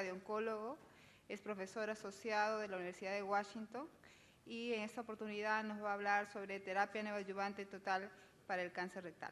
de oncólogo, es profesor asociado de la Universidad de Washington y en esta oportunidad nos va a hablar sobre terapia neoadjuvante total para el cáncer rectal.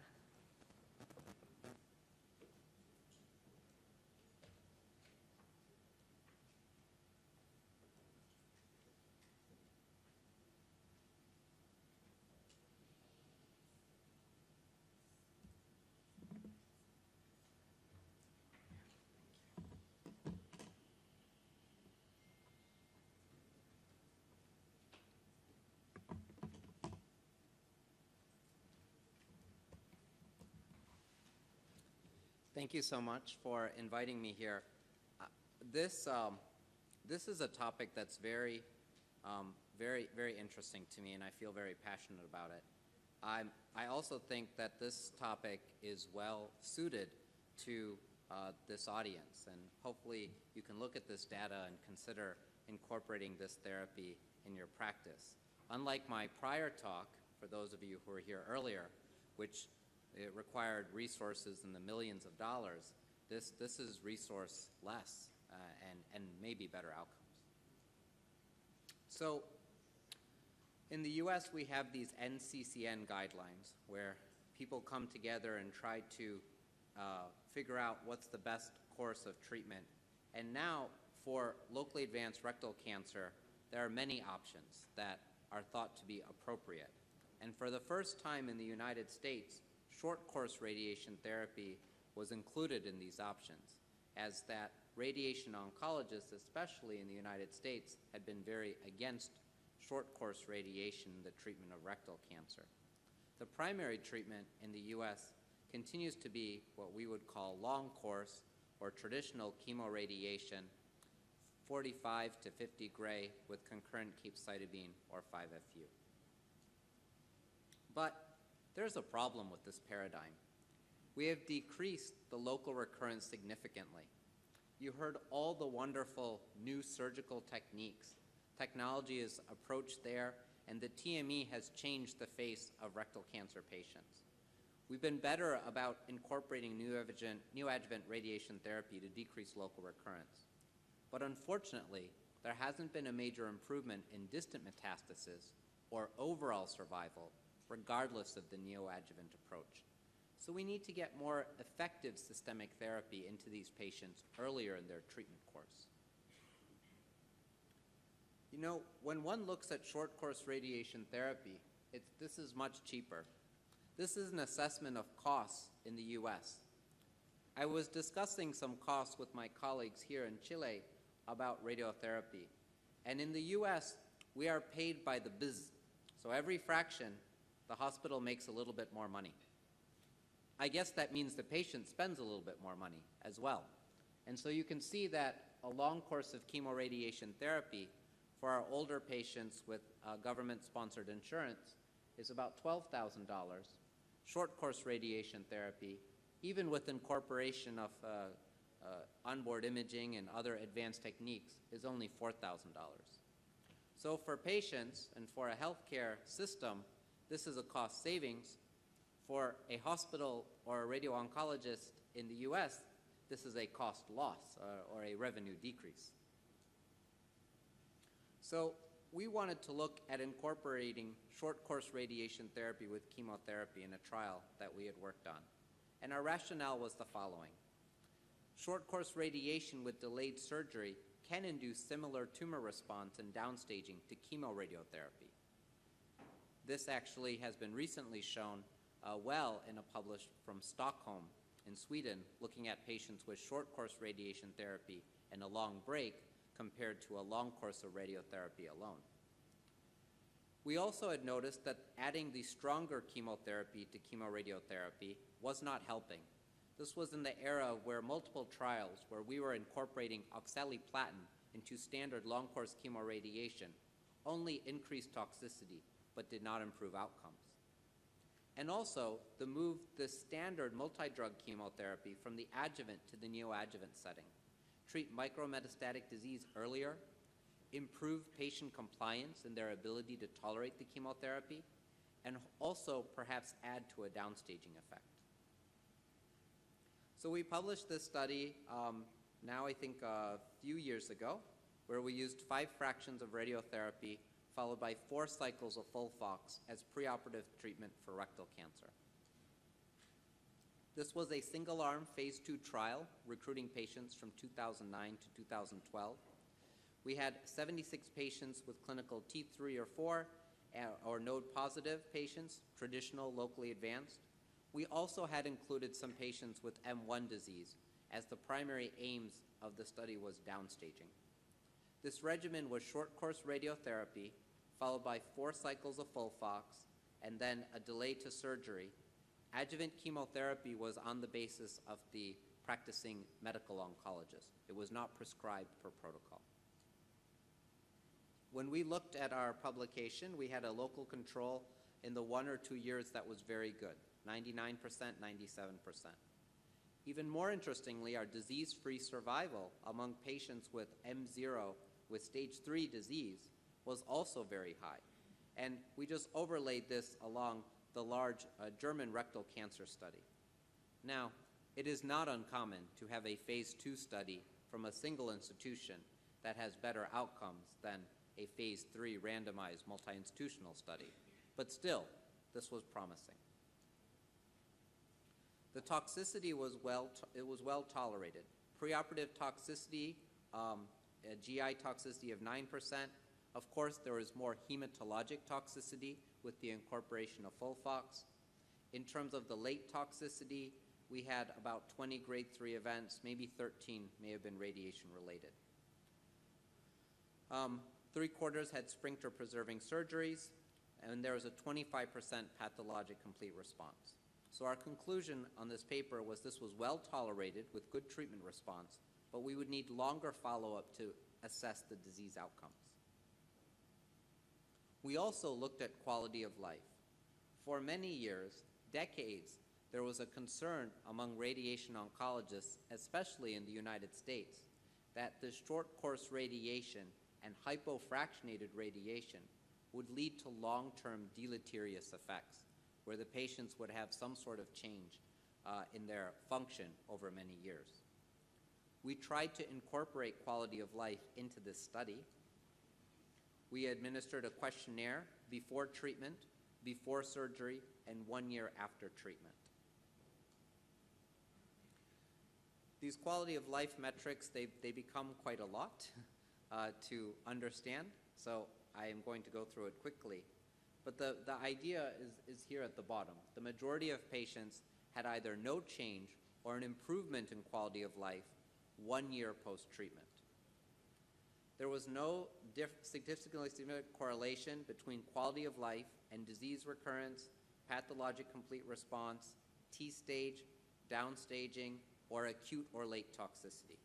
Thank you so much for inviting me here. This is a topic that's very interesting to me, and I feel very passionate about it. I also think that this topic is well suited to this audience, and hopefully you can look at this data and consider incorporating this therapy in your practice. Unlike my prior talk, for those of you who were here earlier, which it required resources in the millions of dollars, this is resource less and maybe better outcomes. So in the US, we have these NCCN guidelines where people come together and try to figure out what's the best course of treatment. And now for locally advanced rectal cancer, there are many options that are thought to be appropriate. And for the first time in the United States, short course radiation therapy was included in these options, as that radiation oncologists, especially in the United States, had been very against short course radiation in the treatment of rectal cancer. The primary treatment in the US continues to be what we would call long course or traditional chemoradiation, 45 to 50 gray with concurrent capecitabine or 5-FU. But there's a problem with this paradigm. We have decreased the local recurrence significantly. You heard all the wonderful new surgical techniques. Technology is approached there, and the TME has changed the face of rectal cancer patients. We've been better about incorporating neoadjuvant radiation therapy to decrease local recurrence. But unfortunately, there hasn't been a major improvement in distant metastasis or overall survival, regardless of the neoadjuvant approach. So we need to get more effective systemic therapy into these patients earlier in their treatment course. You know, when one looks at short course radiation therapy, this is much cheaper. This is an assessment of costs in the US. I was discussing some costs with my colleagues here in Chile about radiotherapy. And in the US, we are paid by the biz. So every fraction, the hospital makes a little bit more money. I guess that means the patient spends a little bit more money as well. And so you can see that a long course of chemoradiation therapy for our older patients with government-sponsored insurance is about $12,000. Short course radiation therapy, even with incorporation of onboard imaging and other advanced techniques, is only $4,000. So for patients and for a healthcare system, this is a cost savings. For a hospital or a radio-oncologist in the US, this is a cost loss or a revenue decrease. So we wanted to look at incorporating short course radiation therapy with chemotherapy in a trial that we had worked on. And our rationale was the following. Short course radiation with delayed surgery can induce similar tumor response and downstaging to chemoradiotherapy. This actually has been recently shown well in a published from Stockholm in Sweden, looking at patients with short course radiation therapy and a long break compared to a long course of radiotherapy alone. We also had noticed that adding the stronger chemotherapy to chemoradiotherapy was not helping. This was in the era where multiple trials where we were incorporating oxaliplatin into standard long course chemoradiation only increased toxicity but did not improve outcomes. And also, the standard multi-drug chemotherapy from the adjuvant to the neoadjuvant setting, treat micrometastatic disease earlier, improve patient compliance and their ability to tolerate the chemotherapy, and also perhaps add to a downstaging effect. So we published this study now I think a few years ago, where we used 5 fractions of radiotherapy followed by 4 cycles of FOLFOX as preoperative treatment for rectal cancer. This was a single-arm phase 2 trial recruiting patients from 2009 to 2012. We had 76 patients with clinical T3 or 4 or node-positive patients, traditional, locally advanced. We also had included some patients with M1 disease, as the primary aims of the study was downstaging. This regimen was short-course radiotherapy, followed by 4 cycles of FOLFOX, and then a delay to surgery. Adjuvant chemotherapy was on the basis of the practicing medical oncologist. It was not prescribed per protocol. When we looked at our publication, we had a local control in the 1 or 2 years that was very good, 99%, 97%. Even more interestingly, our disease-free survival among patients with M0 with stage 3 disease was also very high. And we just overlaid this along the large German rectal cancer study. Now, it is not uncommon to have a phase 2 study from a single institution that has better outcomes than a phase 3 randomized multi-institutional study. But still, this was promising. The toxicity was well tolerated. Preoperative toxicity, a GI toxicity of 9%. Of course, there was more hematologic toxicity with the incorporation of FOLFOX. In terms of the late toxicity, we had about 20 grade 3 events, maybe 13 may have been radiation related. 3/4 had sphincter-preserving surgeries, and there was a 25% pathologic complete response. So our conclusion on this paper was this was well tolerated with good treatment response, but we would need longer follow-up to assess the disease outcomes. We also looked at quality of life. For many years, decades, there was a concern among radiation oncologists, especially in the United States, that the short-course radiation and hypofractionated radiation would lead to long-term deleterious effects, where the patients would have some sort of change in their function over many years. We tried to incorporate quality of life into this study. We administered a questionnaire before treatment, before surgery, and 1 year after treatment. These quality of life metrics, they become quite a lot to understand, so I am going to go through it quickly. But the idea is here at the bottom. The majority of patients had either no change or an improvement in quality of life 1 year post-treatment. There was no statistically significant correlation between quality of life and disease recurrence, pathologic complete response, T-stage, downstaging, or acute or late toxicity.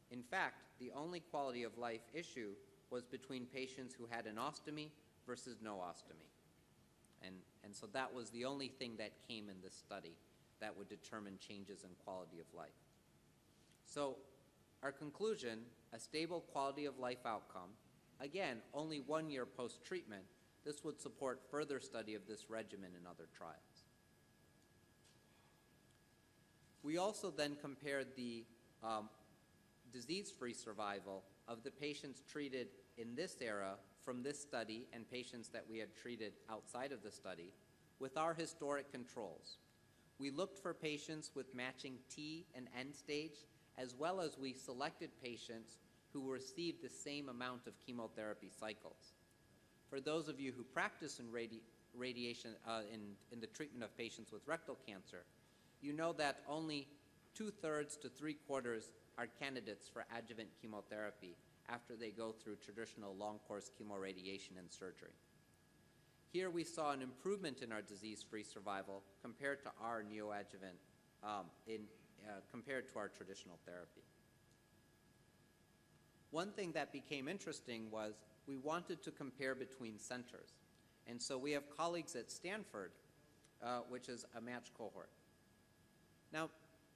In fact, the only quality of life issue was between patients who had an ostomy versus no ostomy. And so that was the only thing that came in this study that would determine changes in quality of life. So our conclusion, a stable quality of life outcome, again, only 1 year post-treatment, this would support further study of this regimen in other trials. We also then compared the disease-free survival of the patients treated in this era from this study and patients that we had treated outside of the study with our historic controls. We looked for patients with matching T and N stage, as well as we selected patients who received the same amount of chemotherapy cycles. For those of you who practice in radiation in the treatment of patients with rectal cancer, you know that only 2/3 to 3/4 are candidates for adjuvant chemotherapy after they go through traditional long-course chemoradiation and surgery. Here we saw an improvement in our disease-free survival compared to our neoadjuvant, compared to our traditional therapy. One thing that became interesting was we wanted to compare between centers. And so we have colleagues at Stanford, which is a match cohort. Now,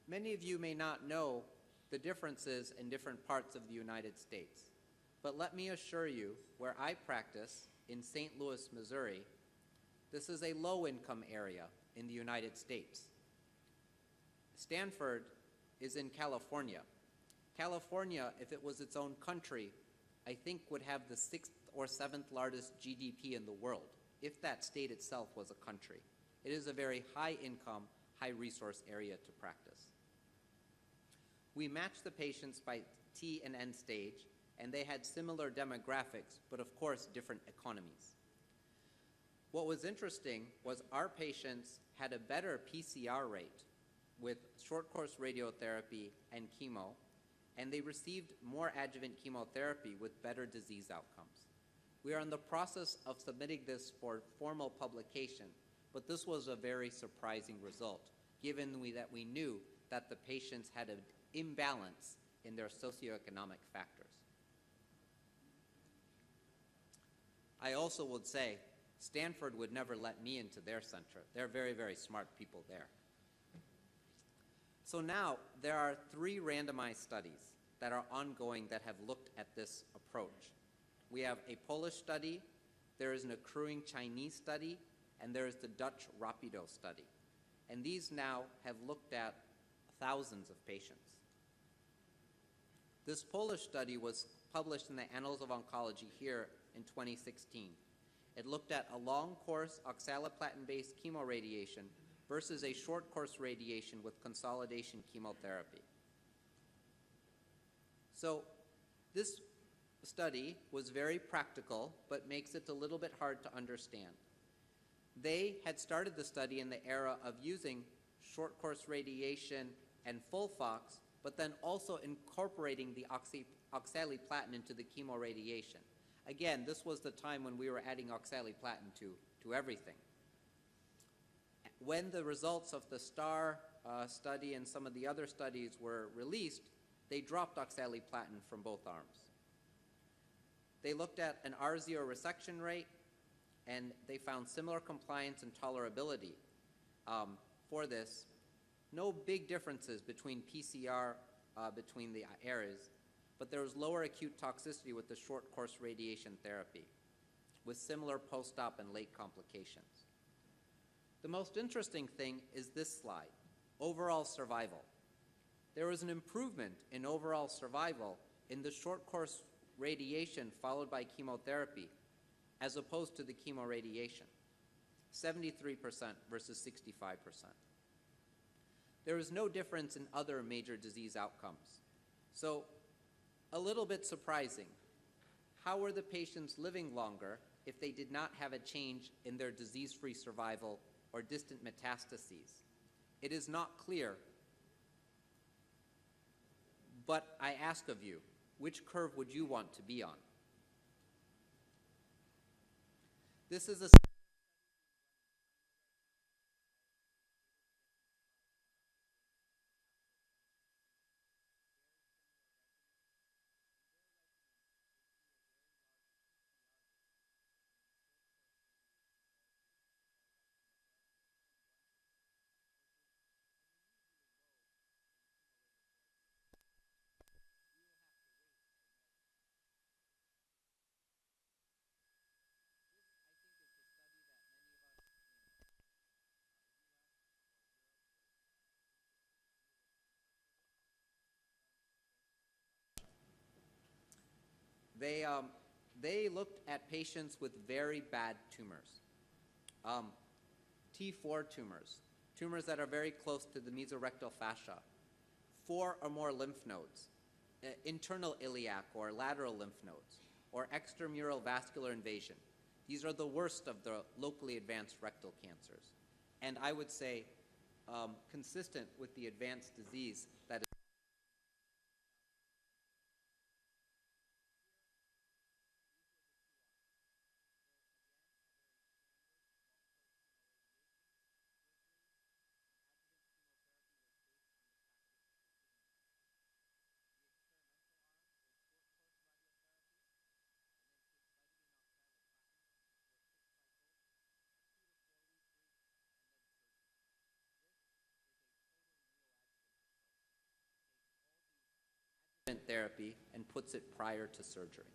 many of you may not know the differences in different parts of the United States. But let me assure you, where I practice in St. Louis, Missouri, this is a low-income area in the United States. Stanford is in California. California, if it was its own country, I think would have the 6th or 7th largest GDP in the world, if that state itself was a country. It is a very high income, high resource area to practice. We matched the patients by T and N stage, and they had similar demographics, but of course different economies. What was interesting was our patients had a better PCR rate with short course radiotherapy and chemo, and they received more adjuvant chemotherapy with better disease outcomes. We are in the process of submitting this for formal publication, but this was a very surprising result, given that we knew that the patients had an imbalance in their socioeconomic factors. I also would say Stanford would never let me into their center. They're very, very smart people there. So now there are 3 randomized studies that are ongoing that have looked at this approach. We have a Polish study, there is an accruing Chinese study, and there is the Dutch Rapido study. And these now have looked at thousands of patients. This Polish study was published in the Annals of Oncology here in 2016. It looked at a long-course oxaliplatin-based chemoradiation versus a short-course radiation with consolidation chemotherapy. So this study was very practical, but makes it a little bit hard to understand. They had started the study in the era of using short-course radiation and FOLFOX, but then also incorporating the oxaliplatin into the chemoradiation. Again, this was the time when we were adding oxaliplatin to everything. When the results of the STAR study and some of the other studies were released, they dropped oxaliplatin from both arms. They looked at an R0 resection rate, and they found similar compliance and tolerability for this. No big differences between PCR between the areas, but there was lower acute toxicity with the short course radiation therapy, with similar post-op and late complications. The most interesting thing is this slide, overall survival. There was an improvement in overall survival in the short course radiation followed by chemotherapy, as opposed to the chemoradiation, 73% versus 65%. There is no difference in other major disease outcomes. So, a little bit surprising. How were the patients living longer if they did not have a change in their disease-free survival or distant metastases? It is not clear, but I ask of you, which curve would you want to be on? This is a they looked at patients with very bad tumors, T4 tumors that are very close to the mesorectal fascia, 4 or more lymph nodes, internal iliac or lateral lymph nodes, or extramural vascular invasion. These are the worst of the locally advanced rectal cancers. And I would say consistent with the advanced disease that is therapy and puts it prior to surgery.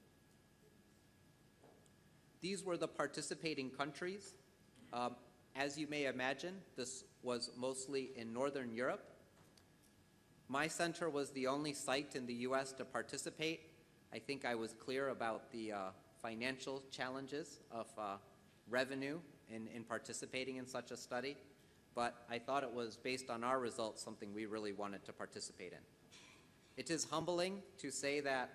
These were the participating countries. As you may imagine, this was mostly in Northern Europe. My center was the only site in the U.S. to participate. I think I was clear about the financial challenges of revenue in participating in such a study, but I thought it was, based on our results, something we really wanted to participate in. It is humbling to say that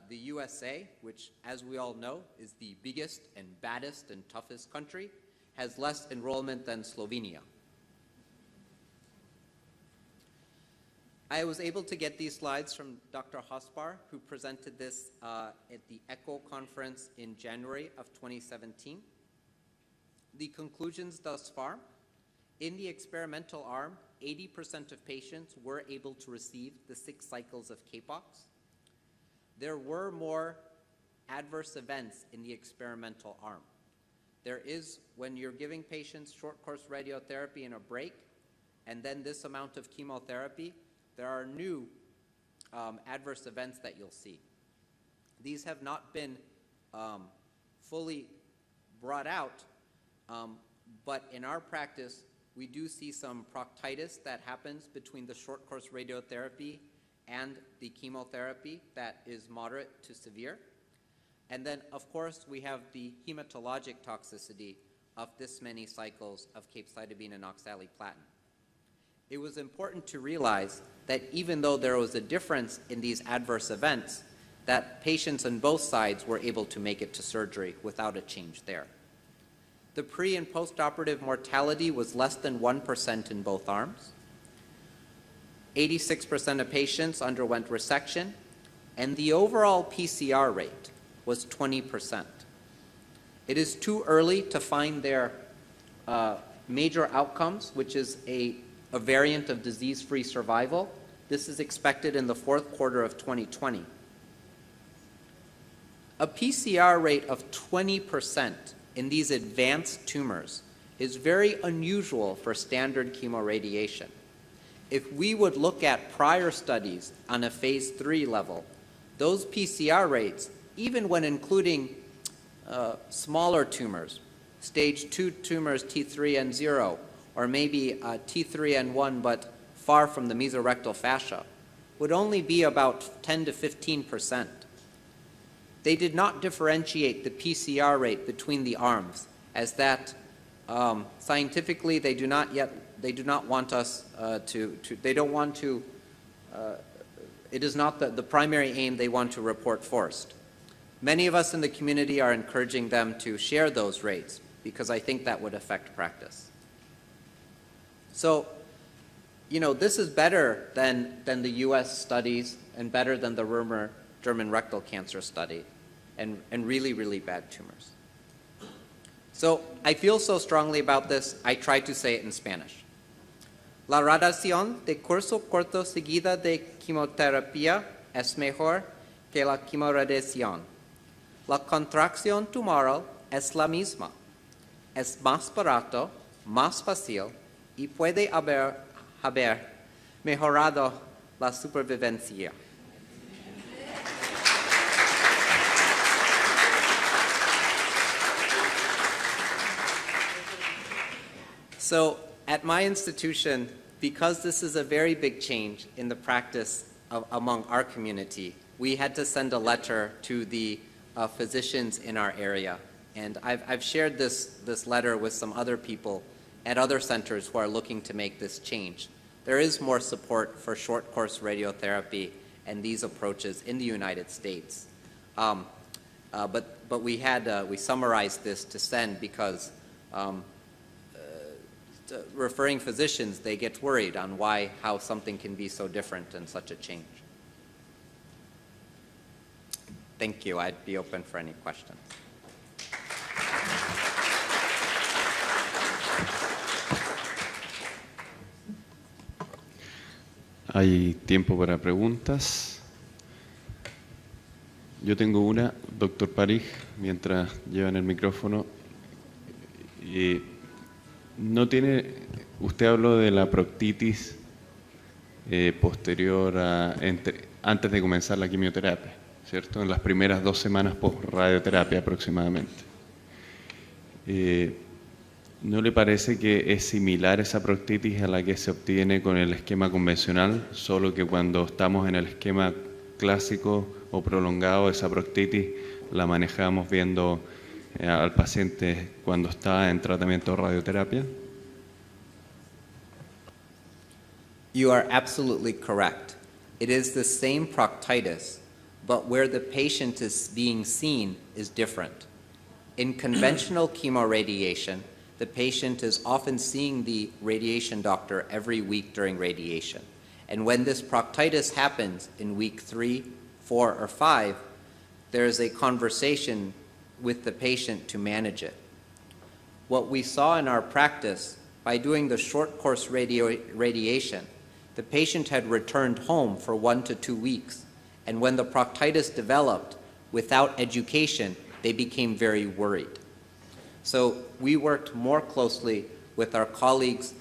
the USA, which, as we all know, is the biggest and baddest and toughest country, has less enrollment than Slovenia. I was able to get these slides from Dr. Hospar, who presented this at the ECHO conference in January of 2017. The conclusions thus far: in the experimental arm, 80% of patients were able to receive the 6 cycles of Capox. There were more adverse events in the experimental arm. There is, when you're giving patients short-course radiotherapy in a break, and then this amount of chemotherapy, there are new adverse events that you'll see. These have not been fully brought out, but in our practice, we do see some proctitis that happens between the short-course radiotherapy and the chemotherapy that is moderate to severe. And then, of course, we have the hematologic toxicity of this many cycles of capecitabine and oxaliplatin. It was important to realize that even though there was a difference in these adverse events, that patients on both sides were able to make it to surgery without a change there. The pre- and post-operative mortality was less than 1% in both arms. 86% of patients underwent resection, and the overall PCR rate was 20%. It is too early to find their major outcomes, which is a variant of disease-free survival. This is expected in the 4th quarter of 2020. A PCR rate of 20% in these advanced tumors is very unusual for standard chemoradiation. If we would look at prior studies on a phase 3 level, those PCR rates, even when including smaller tumors, stage 2 tumors T3 and 0, or maybe T3 and 1 but far from the mesorectal fascia, would only be about 10 to 15%. They did not differentiate the PCR rate between the arms, as that scientifically they do not want us they don't want to, it is not the primary aim they want to report forced. Many of us in the community are encouraging them to share those rates because I think that would affect practice. So, you know, this is better than the US studies and better than the Römer German rectal cancer study and really, really bad tumors. So I feel so strongly about this, I try to say it in Spanish. La radiación de curso corto seguida de quimioterapia es mejor que la quimoradiación. La contracción tumoral es la misma. Es más barato, más fácil y puede haber mejorado la supervivencia. So at my institution, because this is a very big change in the practice among our community, we had to send a letter to the physicians in our area. And I've shared this letter with some other people at other centers who are looking to make this change. There is more support for short-course radiotherapy and these approaches in the United States. But we summarized this to send because referring physicians, they get worried on how something can be so different and such a change. Thank you. I'd be open for any questions. Hay tiempo para preguntas. Yo tengo una, doctor Parij, mientras llevan el micrófono. No tiene, usted habló de la proctitis posterior antes de comenzar la quimioterapia, ¿cierto? En las primeras 2 semanas post radioterapia aproximadamente. ¿No le parece que es similar esa proctitis a la que se obtiene con el esquema convencional, solo que cuando estamos en el esquema clásico o prolongado, esa proctitis la manejamos viendo al paciente cuando está en tratamiento de radioterapia? You are absolutely correct. It is the same proctitis, but where the patient is being seen is different. In conventional chemoradiation, the patient is often seeing the radiation doctor every week during radiation. And when this proctitis happens in week 3, 4, or 5, there is a conversation with the patient to manage it. What we saw in our practice, by doing the short course radiation, the patient had returned home for 1 to 2 weeks. And when the proctitis developed without education, they became very worried. So we worked more closely with our colleagues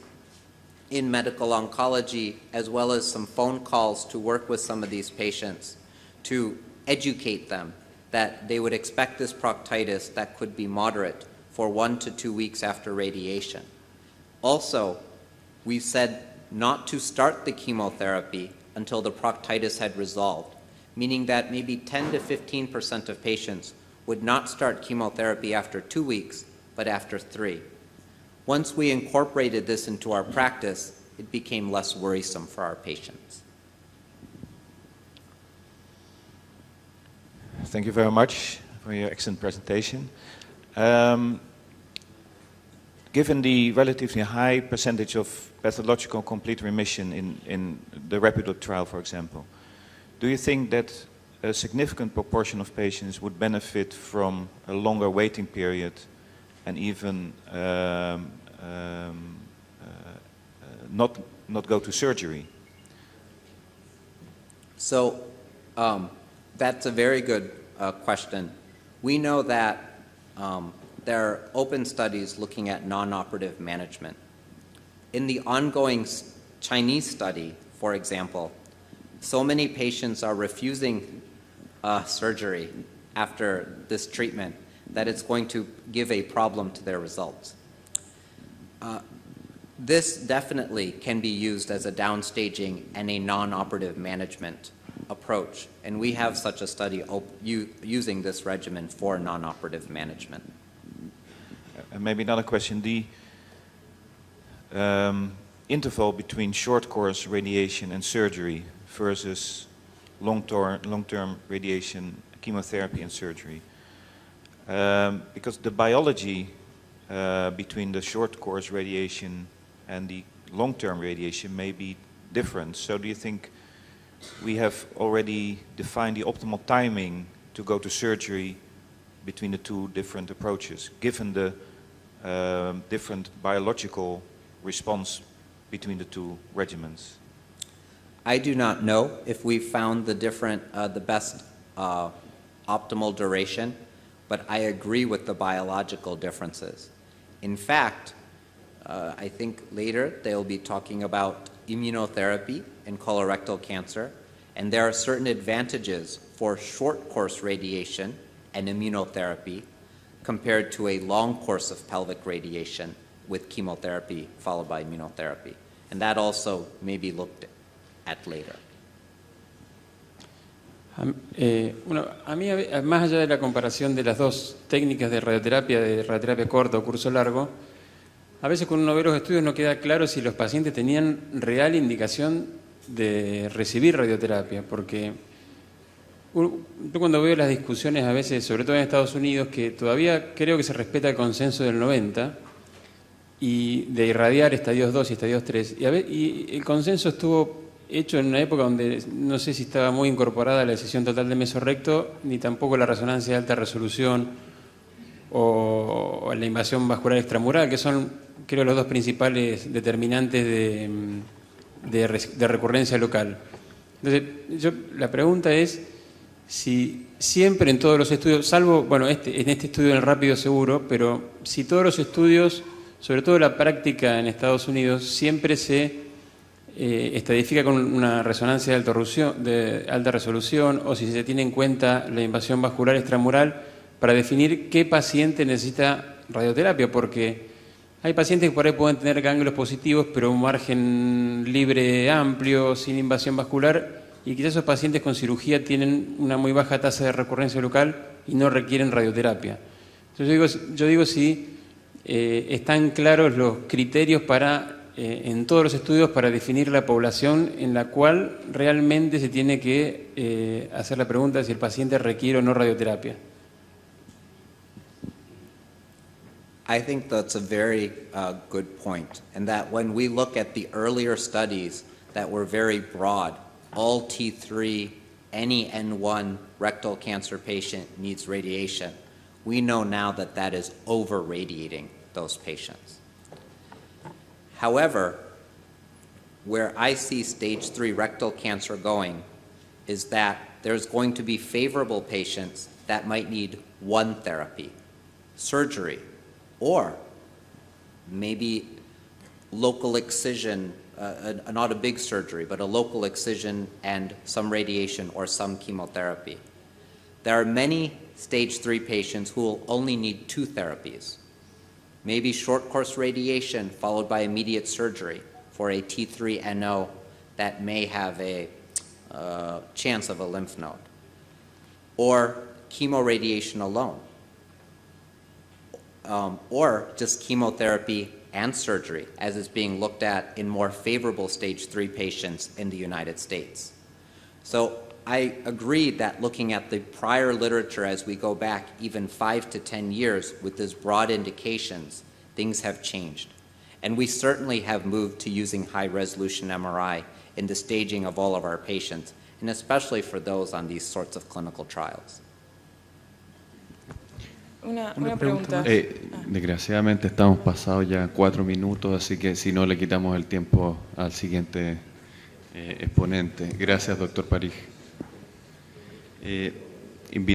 in medical oncology, as well as some phone calls to work with some of these patients to educate them that they would expect this proctitis that could be moderate for 1 to 2 weeks after radiation. Also, we said not to start the chemotherapy until the proctitis had resolved, meaning that maybe 10 to 15% of patients would not start chemotherapy after 2 weeks, but after 3. Once we incorporated this into our practice, it became less worrisome for our patients. Thank you very much for your excellent presentation. Given the relatively high percentage of pathological complete remission in the Rectal trial, for example, do you think that a significant proportion of patients would benefit from a longer waiting period and even not go to surgery? So that's a very good question. We know that there are open studies looking at non-operative management. In the ongoing Chinese study, for example, so many patients are refusing surgery after this treatment that it's going to give a problem to their results. This definitely can be used as a downstaging and a non-operative management approach, and we have such a study using this regimen for non-operative management. Maybe another question. The interval between short course radiation and surgery versus long-term radiation, chemotherapy and surgery. Because the biology between the short course radiation and the long-term radiation may be different. So do you think we have already defined the optimal timing to go to surgery between the two different approaches, given the different biological response between the two regimens? I do not know if we found the best optimal duration, but I agree with the biological differences. In fact, I think later they'll be talking about immunotherapy in colorectal cancer, and there are certain advantages for short course radiation and immunotherapy compared to a long course of pelvic radiation with chemotherapy followed by immunotherapy. And that also may be looked at later. A mí, más allá de la comparación de las dos técnicas de radioterapia corta o curso largo, a veces cuando uno ve los estudios no queda claro si los pacientes tenían real indicación de recibir radioterapia, porque yo cuando veo las discusiones a veces, sobre todo en Estados Unidos, que todavía creo que se respeta el consenso del 90, y de irradiar estadios 2 y estadios 3, y el consenso estuvo hecho en una época donde no sé si estaba muy incorporada la decisión total de mesorrecto, ni tampoco la resonancia de alta resolución o la invasión vascular extramural, que son, creo, los dos principales determinantes de recurrencia local. Entonces, la pregunta es si siempre en todos los estudios, salvo, bueno, en este estudio en el rápido seguro, pero si todos los estudios, sobre todo la práctica en Estados Unidos, siempre se estadifica con una resonancia de alta resolución, o si se tiene en cuenta la invasión vascular extramural para definir qué paciente necesita radioterapia, porque Hay pacientes que por ahí pueden tener ganglios positivos, pero un margen libre amplio, sin invasión vascular, y quizás esos pacientes con cirugía tienen una muy baja tasa de recurrencia local y no requieren radioterapia. Entonces yo digo si están claros los criterios para, en todos los estudios para definir la población en la cual realmente se tiene que hacer la pregunta de si el paciente requiere o no radioterapia. I think that's a very good point, and that when we look at the earlier studies that were very broad, all T3, any N1 rectal cancer patient needs radiation, we know now that that is over-radiating those patients. However, where I see stage 3 rectal cancer going is that there's going to be favorable patients that might need one therapy, surgery, or maybe local excision, not a big surgery, but a local excision and some radiation or some chemotherapy. There are many stage 3 patients who will only need 2 therapies. Maybe short course radiation followed by immediate surgery for a T3NO that may have a chance of a lymph node. Or chemoradiation alone. Or just chemotherapy and surgery, as is being looked at in more favorable stage 3 patients in the United States. So I agree that looking at the prior literature as we go back even 5 to 10 years with these broad indications, things have changed. And we certainly have moved to using high-resolution MRI in the staging of all of our patients, and especially for those on these sorts of clinical trials. Una pregunta. Desgraciadamente estamos pasados ya 4 minutos, así que si no le quitamos el tiempo al siguiente exponente. Gracias, doctor París.